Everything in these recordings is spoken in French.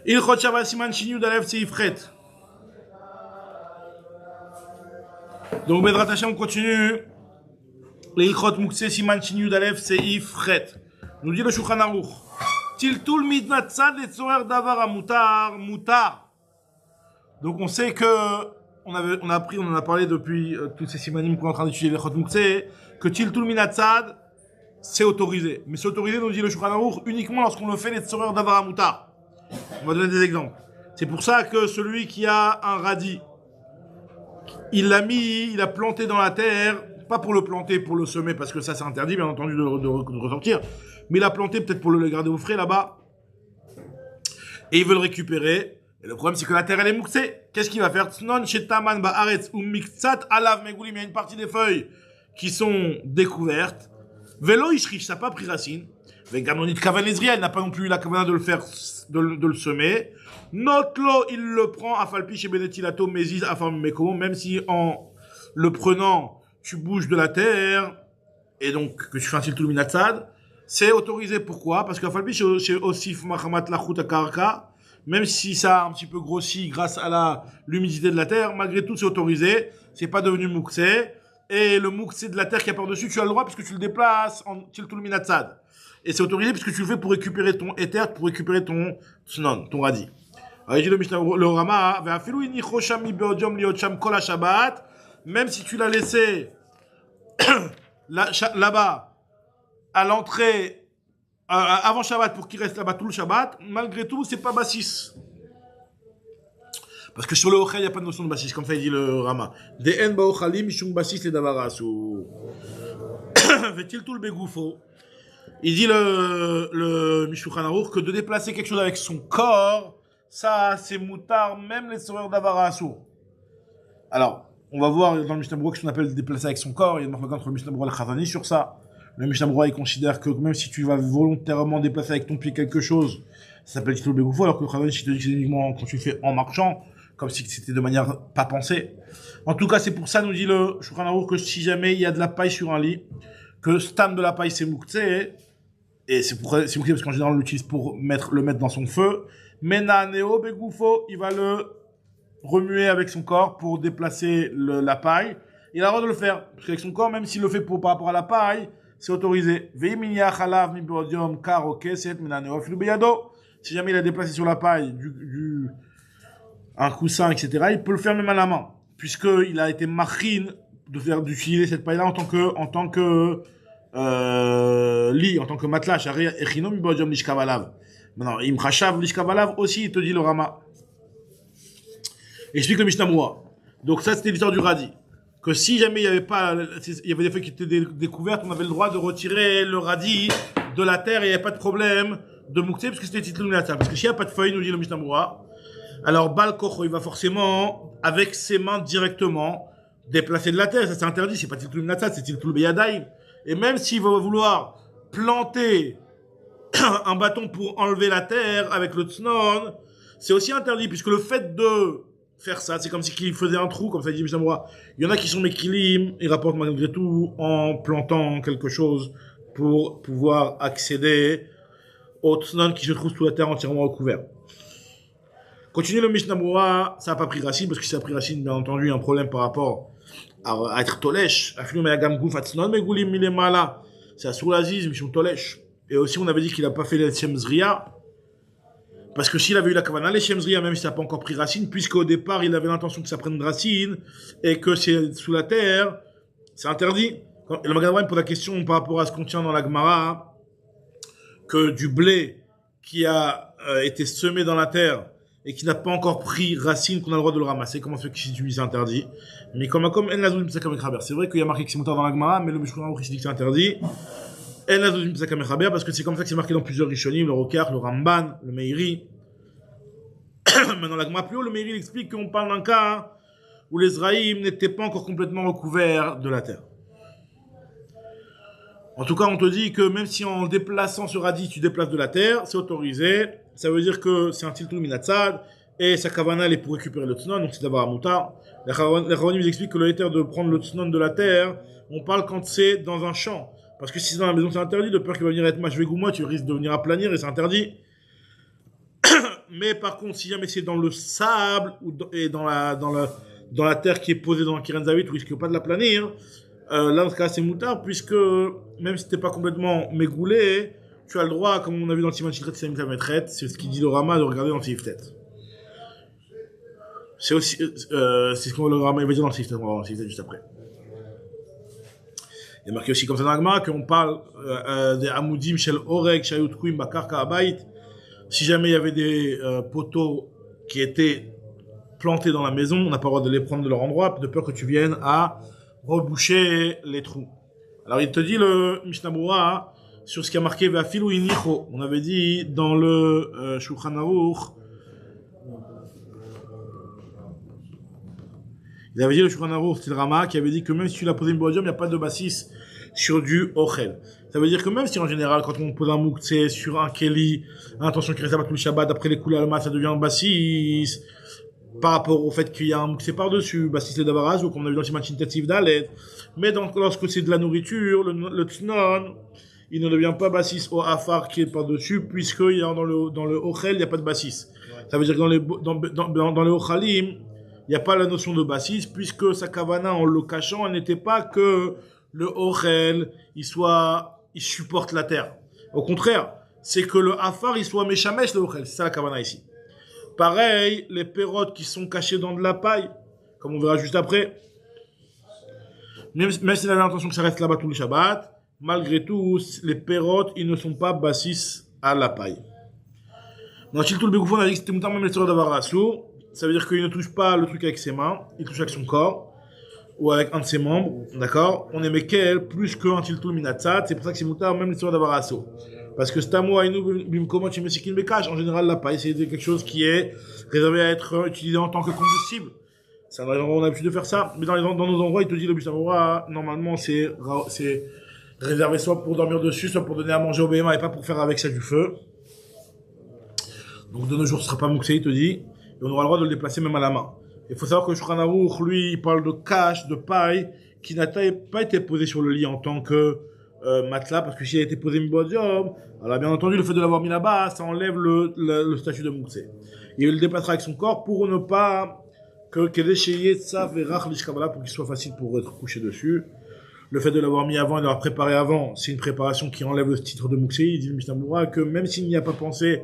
Ilchot Shabbat Siman Shin Yud Aleph Seif Chet. Donc Bedrat Hashem on continue. Les Ilchot Mukse Siman Shin Yud Aleph Seif Chet. Nous dit le Shulchan Aruch. Tiltul Midnat Tzad Letzorer Davar Mutar Mutar. Donc on sait que on a appris, on en a parlé depuis tous ces simanim qu'on est en train d'étudier les Ilchot Mukse, que Tiltul Midnat Tzad c'est autorisé. Mais c'est autorisé, nous dit le Shulchan Aruch, uniquement lorsqu'on le fait Letzorer Davar Mutar. On va donner des exemples. C'est pour ça que celui qui a un radis, il l'a planté dans la terre, pas pour le planter, pour le semer, parce que ça c'est interdit, bien entendu, de ressortir, mais il a planté peut-être pour le garder au frais là-bas, et il veut le récupérer. Et le problème c'est que la terre elle est mouxée. Qu'est-ce qu'il va faire? Tsnon shetaman ba'aretz ou miktsat alav megoulim. Il y a une partie des feuilles qui sont découvertes. Velo ishrif, ça n'a pas pris racine. Veganonit kavan Ezriel n'a pas non plus la kavana de le faire, de le semer. Notlo, il le prend, afalpi chez Benetilato, Méziz, afam Mekomo, même si en le prenant, tu bouges de la terre, et donc que tu fais un tiltul minatzad, c'est autorisé. Pourquoi? Parce qu'afalpi chez Osif Mahamat Lachut Akarka, même si ça a un petit peu grossi grâce à l'humidité de la terre, malgré tout c'est autorisé, c'est pas devenu mouxé, et le mouxé de la terre qui a par-dessus, tu as le droit puisque tu le déplaces en tiltul minatzad. Et c'est autorisé puisque tu le fais pour récupérer ton éther, pour récupérer ton tsnon, ton radis. Alors, il dit le Rama, même si tu l'as laissé là-bas, à l'entrée, avant Shabbat, pour qu'il reste là-bas tout le Shabbat, malgré tout, c'est pas bassis. Parce que sur le Ochel, il n'y a pas de notion de bassis, comme ça il dit le Rama. De'en ba'ochalim, mishum bassis le davarasu. Ve'til tout le begoufo. Il dit le Shulchan Aruch que de déplacer quelque chose avec son corps, ça c'est moutar, même les soreurs d'avara assour. Alors, on va voir dans le Mishnah Berurah ce qu'on appelle déplacer avec son corps. Il y a une marque entre le Mishnah Berurah et le Chazani sur ça. Le Mishnah Berurah il considère que même si tu vas volontairement déplacer avec ton pied quelque chose, ça s'appelle titul begoufo, alors que le Chazani te dit que c'est uniquement quand tu le fais en marchant, comme si c'était de manière pas pensée. En tout cas, c'est pour ça, nous dit le Shulchan Aruch, que si jamais il y a de la paille sur un lit, que stam de la paille c'est mouktsé, et c'est parce qu'en général on l'utilise pour le mettre dans son feu. Mena neo begoufo, il va le remuer avec son corps pour déplacer la paille. Il a le droit de le faire, parce qu'avec son corps, même s'il le fait par rapport à la paille, c'est autorisé. Veiminia chalav mi bodium karo keset mena neo filu beyado. Si jamais il a déplacé sur la paille un coussin, etc., il peut le faire même à la main, puisqu'il a été machine d'utiliser cette paille-là en tant que lit, en tant que matelas. Maintenant, im chachav lishkavalav aussi, il te dit le Rama. Explique le Mishnah Berurah. Donc ça, c'était l'histoire du radis. Que si jamais il y avait des feuilles qui étaient découvertes, on avait le droit de retirer le radis de la terre et il n'y avait pas de problème de mouktsé, parce que c'était titlou minatzad. Parce que s'il n'y a pas de feuilles, nous dit le Mishnah Berurah, alors Bal Kocho, il va forcément, avec ses mains directement, déplacer de la terre. Ça c'est interdit, c'est pas titlou minatzad, c'est titlou beyadaïm. Et même s'il va vouloir planter un bâton pour enlever la terre avec le tsnon, c'est aussi interdit, puisque le fait de faire ça, c'est comme si il faisait un trou, comme ça dit Mishnah Berurah. Il y en a qui sont mekilim, ils rapportent malgré tout en plantant quelque chose pour pouvoir accéder au tsnon qui se trouve sous la terre entièrement recouvert. Continue le Mishnah Berurah, ça n'a pas pris racine, parce que si ça a pris racine, bien entendu, il y a un problème par rapport à être tolesh. C'est sur l'aziz, mishum tolesh. Et aussi, on avait dit qu'il n'a pas fait les shemzriya. Parce que s'il avait eu la kavana, les shemzriya, même si ça n'a pas encore pris racine, puisqu'au départ, il avait l'intention que ça prenne racine, et que c'est sous la terre, c'est interdit. Et le Magen pose la question par rapport à ce qu'on tient dans la Gemara, que du blé qui a été semé dans la terre, et qui n'a pas encore pris racine, qu'on a le droit de le ramasser. Comment fait que si tu c'est interdit? Mais comme en lazoulim psaka mechaber. C'est vrai qu'il y a marqué que c'est moutar dans la Gemara, mais le Mishkan Aruch dit que c'est interdit. En lazoulim psaka mechaber, parce que c'est comme ça que c'est marqué dans plusieurs Rishonim, le Rokach, le Ramban, le Meiri. Maintenant, la Gemara plus haut, le Meiri explique qu'on parle d'un cas où les Zraïm n'étaient pas encore complètement recouverts de la terre. En tout cas, on te dit que même si en déplaçant ce radis, tu déplaces de la terre, c'est autorisé. Ça veut dire que c'est un tiltul minatzad, et sa kavana est pour récupérer le tsnon, donc c'est d'abord un moutar. Les Chachamim nous expliquent que le éther de prendre le tsnon de la terre, on parle quand c'est dans un champ. Parce que si c'est dans la maison, c'est interdit, de peur qu'il va venir être machvé ou moi, tu risques de venir aplanir et c'est interdit. Mais par contre, si jamais c'est dans le sable et dans la terre qui est posée dans la Kirenzavit, où il risque pas de la planir, là, dans ce cas, c'est moutard, puisque même si t'es pas complètement mégoulé, tu as le droit, comme on a vu dans le Siman Chitret, c'est ce qu'il dit le Rama, de regarder dans le Siftet. C'est aussi, c'est ce qu'on le Rama va dire dans le Siftet, on va voir dans le Siftet juste après. Il y a marqué aussi comme ça dans l'Agma qu'on parle des Amoudim Shel Oreg, Shayut Kuim, Bakarka Abayit. Si jamais il y avait des poteaux qui étaient plantés dans la maison, on n'a pas le droit de les prendre de leur endroit, de peur que tu viennes à reboucher les trous. Alors il te dit le Mishnah Berurah sur ce qui a marqué Ve'afilu inicho. On avait dit dans le Shulchan Aruch, il avait dit le Shulchan Aruch, c'était le Rama, qui avait dit que même si tu l'as posé une boadium, il n'y a pas de bassis sur du ochel. Ça veut dire que même si en général, quand on pose un mouktsé sur un keli, attention qu'il reste à tout le Shabbat, après les coups à ça devient un bassis, par rapport au fait qu'il y a un mouktsé par-dessus, bassis le davaraz, ou comme on a vu dans le Siman Tentative d'Alet. Mais donc, lorsque c'est de la nourriture, le tnon, il ne devient pas bassis au afar qui est par-dessus, puisqu'il y a dans le ochel, il n'y a pas de bassis. Ouais. Ça veut dire que dans les ochalim, il n'y a pas la notion de bassis, puisque sa kavana, en le cachant, elle n'était pas que le ochel, il supporte la terre. Au contraire, c'est que le afar, il soit méchamesh, le ochel. C'est ça la kavana ici. Pareil, les pérotes qui sont cachées dans de la paille, comme on verra juste après. Même s'il avait l'intention que ça reste là-bas tout le Shabbat, malgré tout, les pérotes, ils ne sont pas bassis à la paille. Dans Chiltul Begoufon, on a dit que c'était moutar même les sœurs d'Avarassou. Ça veut dire qu'il ne touche pas le truc avec ses mains, il touche avec son corps, ou avec un de ses membres, d'accord? On est Mekel plus qu'un Chiltul Minatzat, c'est pour ça que c'est moutar même les sœurs d'Avarassou. Parce que Stamo Ainu Bimkomot Shemesikin Bekach, en général, la paille, c'est quelque chose qui est réservé à être utilisé en tant que combustible. Ça, on a l'habitude de faire ça. Mais dans nos endroits, il te dit le Mishnah Berurah, normalement, c'est réservé soit pour dormir dessus, soit pour donner à manger au BMA et pas pour faire avec ça du feu. Donc, de nos jours, ce sera pas mouxé, il te dit. Et on aura le droit de le déplacer même à la main. Il faut savoir que Shulchan Aruch, lui, il parle de cache, de paille, qui n'a pas été posé sur le lit en tant que matelas, parce que s'il a été posé mibodium, alors bien entendu, le fait de l'avoir mis là-bas, ça enlève le statut de mouxé. Il le déplacera avec son corps pour ne pas pour qu'il soit facile pour être couché dessus. Le fait de l'avoir mis avant et de l'avoir préparé avant, c'est une préparation qui enlève le titre de mouxé. Il dit le Mishnah Berurah que même s'il n'y a pas pensé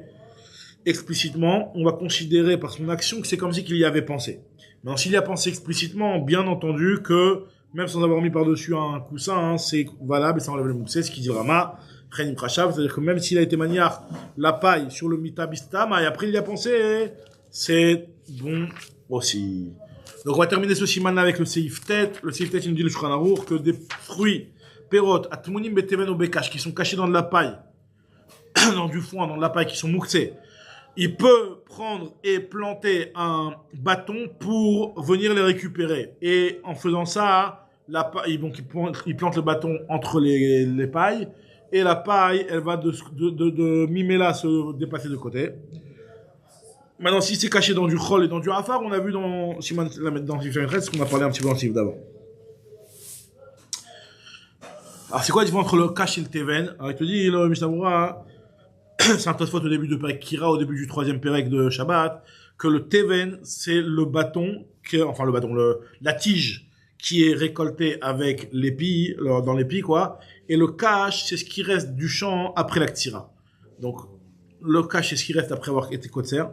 explicitement, on va considérer par son action que c'est comme si qu'il y avait pensé. Mais s'il y a pensé explicitement, bien entendu que même sans avoir mis par-dessus un coussin, hein, c'est valable et ça enlève le mouxé, ce qui dit le Rama, Chenim Krashav, c'est-à-dire que même s'il a été maniar la paille sur le mitabistama et après il y a pensé, c'est bon aussi. Donc on va terminer ce siman avec le seif tête. Le seif tête, il nous dit le Shulchan Aruch que des fruits, pérotes, atmunim beteven ou bekash, qui sont cachés dans de la paille, dans du foin, dans de la paille, qui sont mouxés, il peut prendre et planter un bâton pour venir les récupérer. Et en faisant ça, la paille, donc il plante le bâton entre les pailles, et la paille, elle va de mimela se déplacer de côté. Maintenant, si c'est caché dans du chol et dans du afar, on a vu dans Siman ce qu'on a parlé un petit peu dans le livre d'avant. Alors, c'est quoi la différence entre le cache et le teven? Alors, il te dit, le Mishnah Berurah, c'est un Tosfot au début de Perek Kira, au début du 3e Perek de Shabbat, que le teven, c'est le bâton, la tige qui est récoltée avec l'épi, dans l'épi, quoi. Et le cache, c'est ce qui reste du champ après la ktira. Donc, le cache, c'est ce qui reste après avoir été kotser.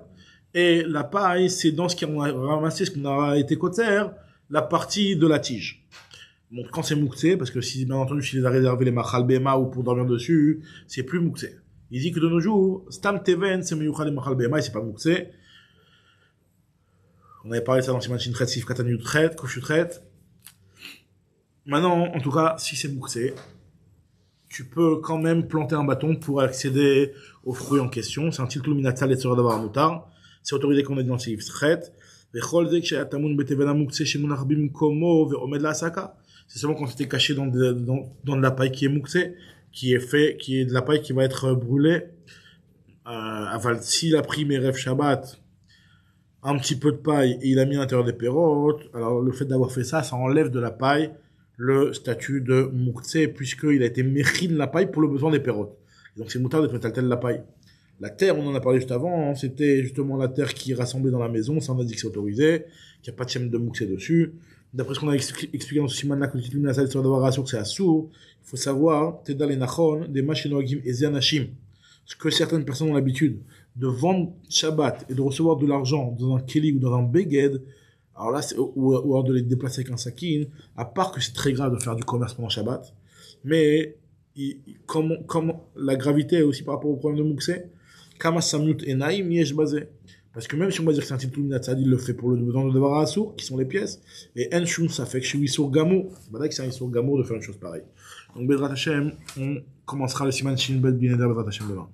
Et la paille, c'est dans ce qu'on a ramassé, ce qu'on a été kotser, la partie de la tige. Bon, quand c'est mouxé, parce que si, bien entendu, si les a réservé les machal bema ou pour dormir dessus, c'est plus mouxé. Il dit que de nos jours, stam teven, c'est meyuchal les machal bema et c'est pas mouxé. On avait parlé de ça dans Siman Shin Sif Katan Yutret, Koshutret. Maintenant, en tout cas, si c'est mouxé, tu peux quand même planter un bâton pour accéder aux fruits en question. C'est un tiltul minatzal et tsora d'avoir un moutar. C'est autorisé qu'on est dans ces Yves-Tret. C'est seulement quand c'était caché dans de la paille qui est mouxée, qui est de la paille qui va être brûlée. S'il a pris mes rêves Shabbat, un petit peu de paille, et il a mis à l'intérieur des pérotes, alors le fait d'avoir fait ça, ça enlève de la paille le statut de mouxé, puisqu'il a été méchin la paille pour le besoin des pérotes. Donc c'est moutarde de tel la paille. La terre, on en a parlé juste avant, hein, c'était justement la terre qui est rassemblée dans la maison, ça on a dit que c'est autorisé, qu'il n'y a pas de shem de mouxé dessus. D'après ce qu'on a expliqué dans ce siman-là, que l'utilisation de la salle sur d'avoir rassuré, c'est assour. Il faut savoir, Teda les nachon, des machinoagim et zanashim. Ce que certaines personnes ont l'habitude de vendre Shabbat et de recevoir de l'argent dans un keli ou dans un beged, alors là, ou alors de les déplacer avec un sakin, à part que c'est très grave de faire du commerce pendant Shabbat, mais comme la gravité est aussi par rapport au problème de Mouxé, Kama Samnut Enaim Yesh Bazé. Parce que même si on va dire que c'est un titre Minatzad, il le fait pour le besoin de Devar Assour, qui sont les pièces, et En Shum, ça fait que je suis sur Gamour. C'est pas là que c'est un sur Gamour de faire une chose pareille. Donc, Bedrat Hashem, on commencera le Siman Shin Bet Bineder Bedrat Hashem demain.